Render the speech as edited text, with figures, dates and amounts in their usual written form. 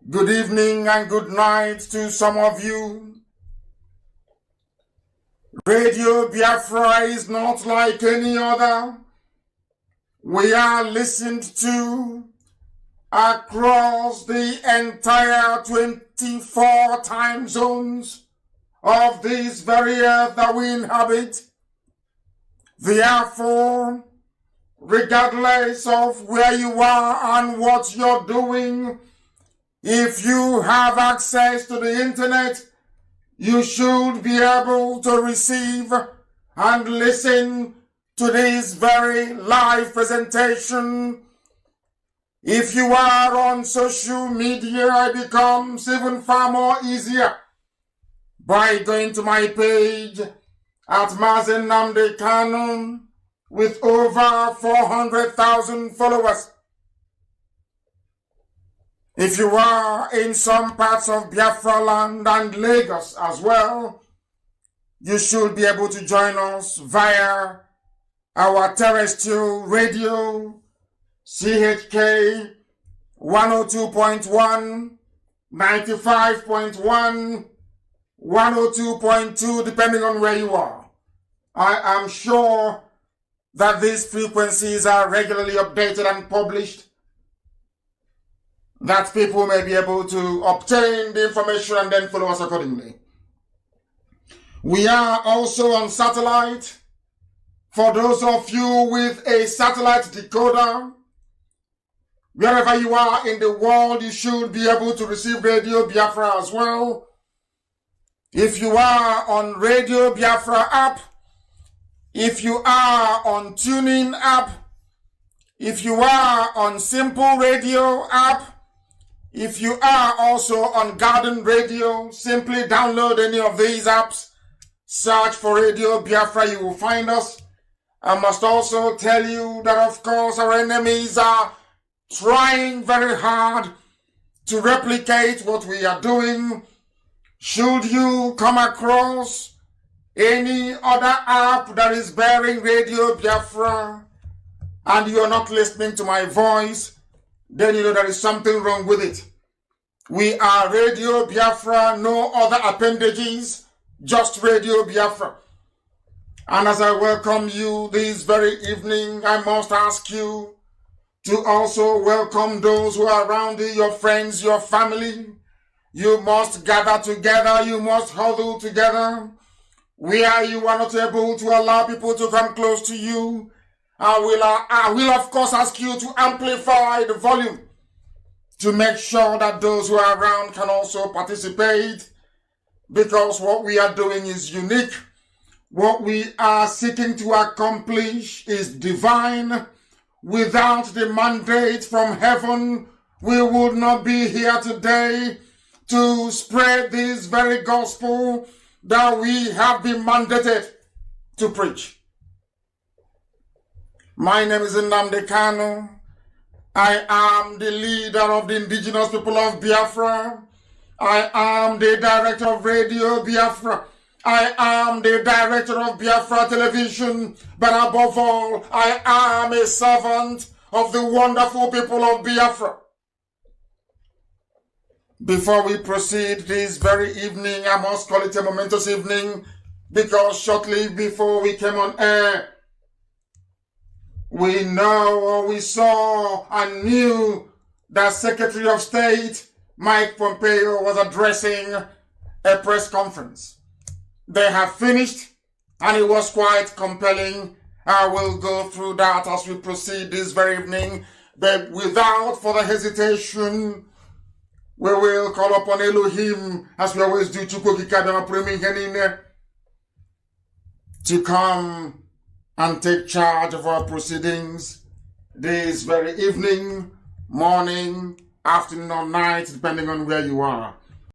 Good evening and good night to some of you. Radio Biafra is not like any other. We are listened to across the entire 24 time zones of this very earth that we inhabit. Therefore, regardless of where you are and what you're doing, if you have access to the internet, you should be able to receive and listen to this very live presentation. If you are on social media, it becomes even far more easier by going to my page at Mazen Nnamdi Kanu with over 400,000 followers. If you are in some parts of Biafra land and Lagos as well, you should be able to join us via our terrestrial radio, CHK 102.1, 95.1, 102.2, depending on where you are. I am sure that these frequencies are regularly updated and published, that people may be able to obtain the information and then follow us accordingly. We are also on satellite. For those of you with a satellite decoder, wherever you are in the world, you should be able to receive Radio Biafra as well. If you are on Radio Biafra app, if you are on TuneIn app, if you are on Simple Radio app, if you are also on Garden Radio, simply download any of these apps, search for Radio Biafra, you will find us. I must also tell you that, of course, our enemies are trying very hard to replicate what we are doing. Should you come across any other app that is bearing Radio Biafra and you are not listening to my voice, then you know there is something wrong with it. We are Radio Biafra, no other appendages, just Radio Biafra. And as I welcome you this very evening, I must ask you to also welcome those who are around you, your friends, your family. You must gather together, you must huddle together. Where you are not able to allow people to come close to you, I will of course ask you to amplify the volume to make sure that those who are around can also participate, because what we are doing is unique. What we are seeking to accomplish is divine. Without the mandate from heaven, we would not be here today to spread this very gospel that we have been mandated to preach. My name is Nnamdi Kanu. I am the leader of the indigenous people of Biafra. I am the director of Radio Biafra. I am the director of Biafra Television. But above all, I am a servant of the wonderful people of Biafra. Before we proceed this very evening, I must call it a momentous evening, because shortly before we came on air, we know, or we saw and knew that Secretary of State Mike Pompeo was addressing a press conference. They have finished, and it was quite compelling. I will go through that as we proceed this very evening, but without further hesitation, we will call upon Elohim, as we always do, to come and take charge of our proceedings this very evening, morning, afternoon, or night, depending on where you are.